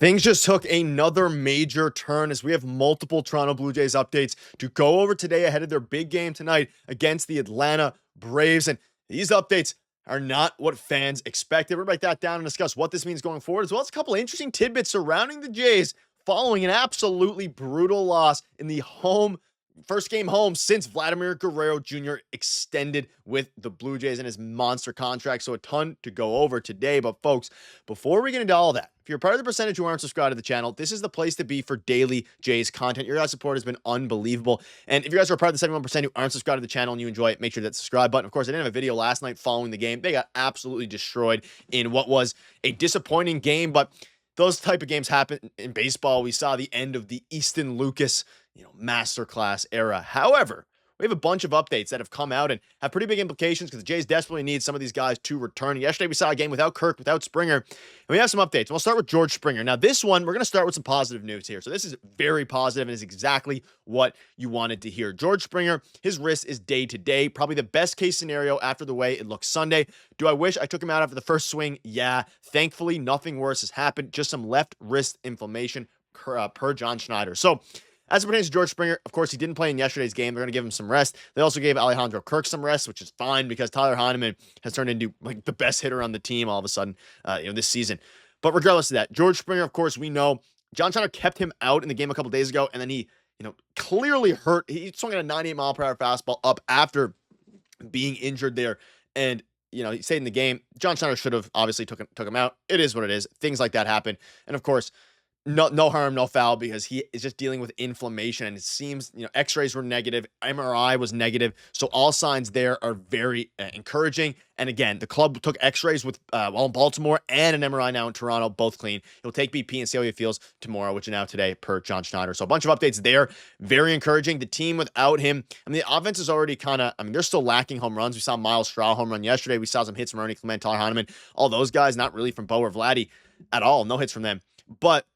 Things just took another major turn as we have multiple Toronto Blue Jays updates to go over today ahead of their big game tonight against the Atlanta Braves. And these updates are not what fans expected. We're going to break that down and discuss what this means going forward, as well as a couple of interesting tidbits surrounding the Jays following an absolutely brutal loss in the first game home since Vladimir Guerrero Jr. extended with the Blue Jays and his monster contract. So a ton to go over today. But folks, before we get into all that, if you're part of the percentage who aren't subscribed to the channel, this is the place to be for daily Jays content. Your guys' support has been unbelievable. And if you guys are part of the 71% who aren't subscribed to the channel and you enjoy it, make sure that subscribe button. Of course, I didn't have a video last night following the game. They got absolutely destroyed in what was a disappointing game, but those type of games happen in baseball. We saw the end of the Easton Lucas, masterclass era. However, we have a bunch of updates that have come out and have pretty big implications because the Jays desperately need some of these guys to return. Yesterday, we saw a game without Kirk, without Springer, and we have some updates. We'll start with George Springer. Now, this one, we're going to start with some positive news here. So this is very positive and is exactly what you wanted to hear. George Springer, his wrist is day-to-day, probably the best case scenario after the way it looks Sunday. Do I wish I took him out after the first swing? Yeah. Thankfully, nothing worse has happened. Just some left wrist inflammation per John Schneider. So, as it pertains to George Springer, of course, he didn't play in yesterday's game. They're going to give him some rest. They also gave Alejandro Kirk some rest, which is fine because Tyler Heineman has turned into the best hitter on the team all of a sudden, this season. But regardless of that, George Springer, of course, we know John Schneider kept him out in the game a couple days ago, and then he, clearly hurt. He swung at a 98-mile-per-hour fastball up after being injured there, and he stayed in the game. John Schneider should have obviously took him out. It is what it is. Things like that happen, and of course, no harm, no foul, because he is just dealing with inflammation, and it seems, x-rays were negative, MRI was negative, so all signs there are very encouraging. And again, the club took x-rays while in Baltimore and an MRI now in Toronto, both clean. He'll take BP and see how he feels tomorrow, which is now today per John Schneider. So a bunch of updates there, very encouraging. The team without him, the offense is already they're still lacking home runs. We saw Miles Straw home run yesterday. We saw some hits from Ernie Clement, Tyler Heineman, all those guys, not really from Bo or Vladdy at all. No hits from them. But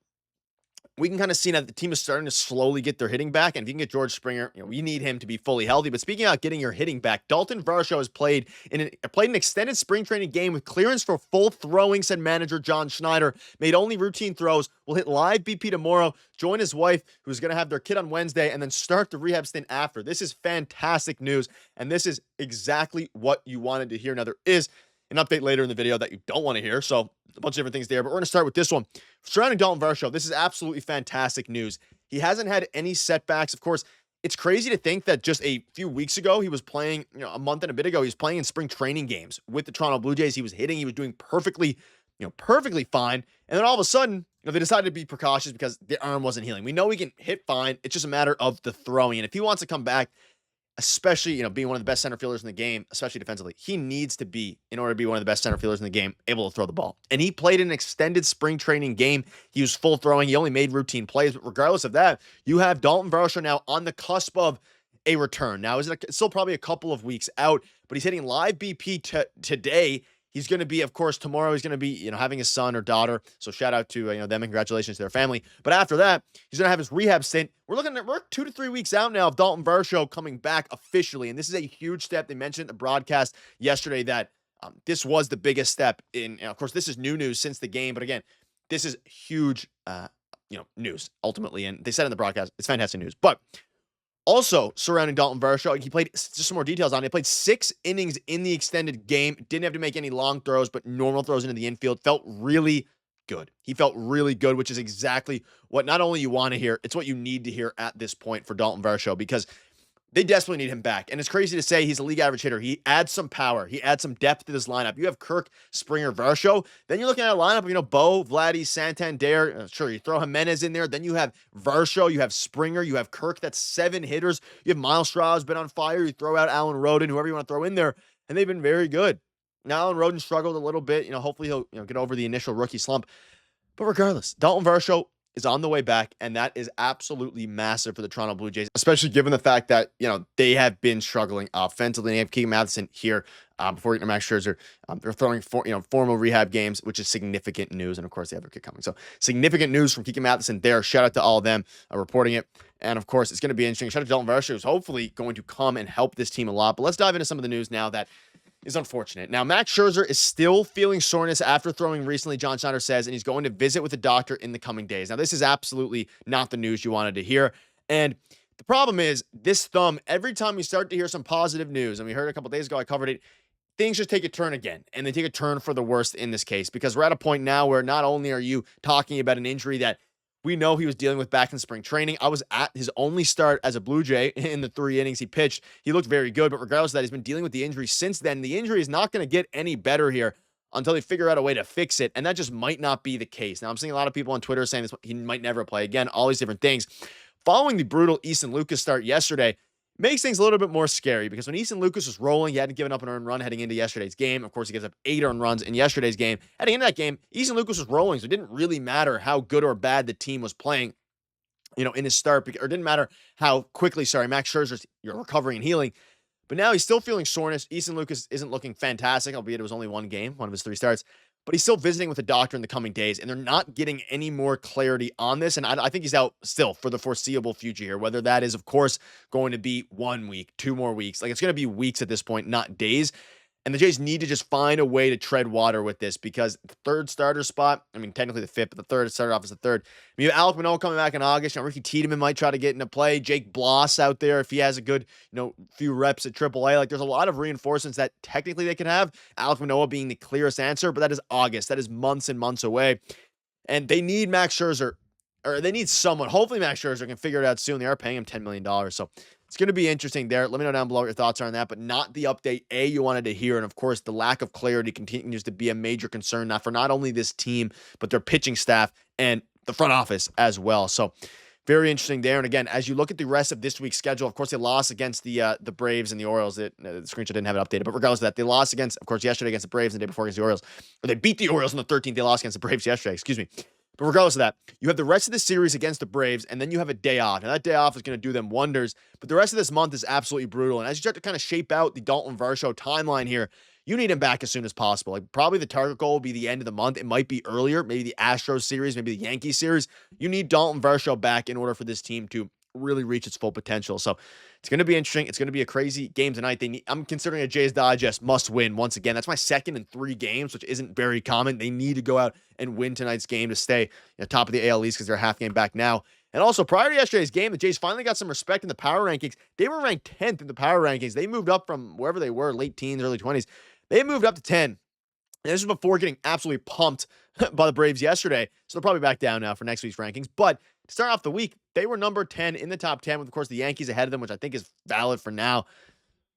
we can kind of see now that the team is starting to slowly get their hitting back. And if you can get George Springer, we need him to be fully healthy. But speaking about getting your hitting back, Daulton Varsho has played an extended spring training game with clearance for full throwing, said manager John Schneider. Made only routine throws. Will hit live BP tomorrow. Join his wife, who's going to have their kid on Wednesday, and then start the rehab stint after. This is fantastic news. And this is exactly what you wanted to hear. Now, there is an update later in the video that you don't want to hear, so a bunch of different things there, but we're going to start with this one. Surrounding Daulton Varsho, this is absolutely fantastic news. He hasn't had any setbacks. Of course, it's crazy to think that just a few weeks ago, he was playing, a month and a bit ago, he was playing in spring training games with the Toronto Blue Jays. He was hitting, he was doing perfectly fine, and then all of a sudden, they decided to be precautious because the arm wasn't healing. We know he can hit fine. It's just a matter of the throwing, and if he wants to come back, especially, being one of the best center fielders in the game, especially defensively, he needs to be, in order to be one of the best center fielders in the game, able to throw the ball. And he played an extended spring training game. He was full throwing. He only made routine plays. But regardless of that, you have Daulton Varsho now on the cusp of a return. Now, it's still probably a couple of weeks out, but he's hitting live BP today. He's going to be, of course, tomorrow he's going to be, having his son or daughter. So shout out to, them and congratulations to their family. But after that, he's going to have his rehab stint. We're 2 to 3 weeks out now of Daulton Varsho coming back officially. And this is a huge step. They mentioned in the broadcast yesterday that this was the biggest step in, of course, this is new news since the game. But again, this is huge, news ultimately. And they said in the broadcast, it's fantastic news. But also, surrounding Daulton Varsho, he played, just some more details on it, he played 6 innings in the extended game, didn't have to make any long throws, but normal throws into the infield, felt really good. He felt really good, which is exactly what not only you want to hear, it's what you need to hear at this point for Daulton Varsho, because they desperately need him back. And it's crazy to say he's a league average hitter. He adds some power. He adds some depth to this lineup. You have Kirk, Springer, Varsho. Then you're looking at a lineup of, Bo, Vladdy, Santander. Sure, you throw Jimenez in there. Then you have Varsho. You have Springer. You have Kirk. That's 7 hitters. You have Miles Straw has been on fire. You throw out Alan Roden, whoever you want to throw in there. And they've been very good. Now, Alan Roden struggled a little bit. Hopefully he'll get over the initial rookie slump. But regardless, Daulton Varsho is on the way back, and that is absolutely massive for the Toronto Blue Jays, especially given the fact that, they have been struggling offensively. They have Keegan Matheson here before getting to Max Scherzer. They're throwing formal rehab games, which is significant news, and of course, they have their kid coming. So significant news from Keegan Matheson there. Shout out to all of them reporting it. And of course, it's going to be interesting. Shout out to Daulton Varsho, who's hopefully going to come and help this team a lot. But let's dive into some of the news now that is unfortunate. Now, Max Scherzer is still feeling soreness after throwing recently, John Schneider says, and he's going to visit with a doctor in the coming days. Now, this is absolutely not the news you wanted to hear. And the problem is this thumb, every time you start to hear some positive news, and we heard a couple days ago, I covered it, things just take a turn again, and they take a turn for the worst in this case, because we're at a point now where not only are you talking about an injury that we know he was dealing with back in spring training. I was at his only start as a Blue Jay in the 3 innings he pitched. He looked very good, but regardless of that, he's been dealing with the injury since then. The injury is not going to get any better here until they figure out a way to fix it, and that just might not be the case. Now, I'm seeing a lot of people on Twitter saying this, he might never play again, all these different things. Following the brutal Easton Lucas start yesterday, makes things a little bit more scary, because when Easton Lucas was rolling, he hadn't given up an earned run heading into yesterday's game. Of course, he gives up 8 earned runs in yesterday's game. Heading into that game, Easton Lucas was rolling, so it didn't really matter how good or bad the team was playing, in his start, or it didn't matter how quickly, Max Scherzer's recovering and healing. But now he's still feeling soreness. Easton Lucas isn't looking fantastic, albeit it was only one game, one of his 3 starts. But he's still visiting with a doctor in the coming days, and they're not getting any more clarity on this. And I think he's out still for the foreseeable future here, whether that is, of course, going to be 1 week, 2 more weeks. Like, it's going to be weeks at this point, not days. And the Jays need to just find a way to tread water with this, because the 3rd starter spot, technically the 5th, but the 3rd started off as the 3rd. You have Alek Manoah coming back in August. Ricky Tiedemann might try to get into play. Jake Bloss out there, if he has a good, few reps at AAA. Like, there's a lot of reinforcements that technically they could have. Alek Manoah being the clearest answer, but that is August. That is months and months away. And they need Max Scherzer, or they need someone. Hopefully Max Scherzer can figure it out soon. They are paying him $10 million. So it's going to be interesting there. Let me know down below what your thoughts are on that, but not the update you wanted to hear. And of course, the lack of clarity continues to be a major concern now for not only this team, but their pitching staff and the front office as well. So very interesting there. And again, as you look at the rest of this week's schedule, of course, they lost against the Braves and the Orioles. The screenshot didn't have it updated, but regardless of that, they lost against, of course, yesterday against the Braves and the day before against the Orioles. Or they beat the Orioles on the 13th. They lost against the Braves yesterday, excuse me. But regardless of that, you have the rest of the series against the Braves, and then you have a day off. Now, that day off is going to do them wonders, but the rest of this month is absolutely brutal. And as you start to kind of shape out the Daulton Varsho timeline here, you need him back as soon as possible. Like, probably the target goal will be the end of the month. It might be earlier, maybe the Astros series, maybe the Yankees series. You need Daulton Varsho back in order for this team to really reach its full potential. So it's going to be interesting. It's going to be a crazy game tonight. I'm considering a Jays Digest must win once again. That's my 2nd in 3 games, which isn't very common. They need to go out and win tonight's game to stay top of the AL East, because they're a half game back now. And also, prior to yesterday's game, the Jays finally got some respect in the power rankings. They were ranked 10th in the power rankings. They moved up from wherever they were, late teens, early 20s. They moved up to 10. And this was before getting absolutely pumped by the Braves yesterday. So they're probably back down now for next week's rankings. But to start off the week, they were number 10 in the top 10, with, of course, the Yankees ahead of them, which I think is valid for now.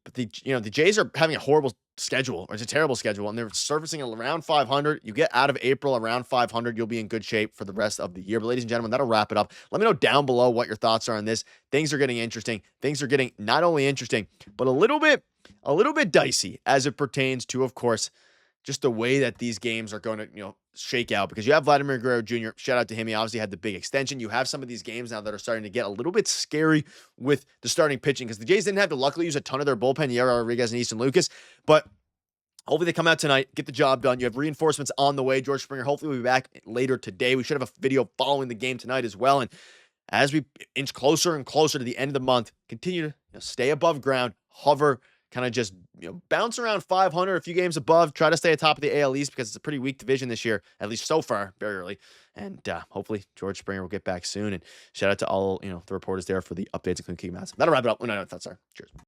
But the Jays are having a horrible schedule, or it's a terrible schedule, and they're surfacing around 500. You get out of April around 500, you'll be in good shape for the rest of the year. But ladies and gentlemen, that'll wrap it up. Let me know down below what your thoughts are on this. Things are getting interesting. Things are getting not only interesting, but a little bit dicey as it pertains to, of course, just the way that these games are going to, shake out, because you have Vladimir Guerrero Jr. Shout out to him. He obviously had the big extension. You have some of these games now that are starting to get a little bit scary with the starting pitching, because the Jays didn't have to luckily use a ton of their bullpen, Yara Rodriguez and Easton Lucas, but hopefully they come out tonight, get the job done. You have reinforcements on the way. George Springer hopefully will be back later today. We should have a video following the game tonight as well. And as we inch closer and closer to the end of the month, continue to stay above ground, hover, kind of just bounce around 500, a few games above, try to stay atop of the AL East, because it's a pretty weak division this year, at least so far, very early. And hopefully George Springer will get back soon. And shout out to all the reporters there for the updates, including Keegan Madison. That'll wrap it up. Let me know what thoughts are. Cheers.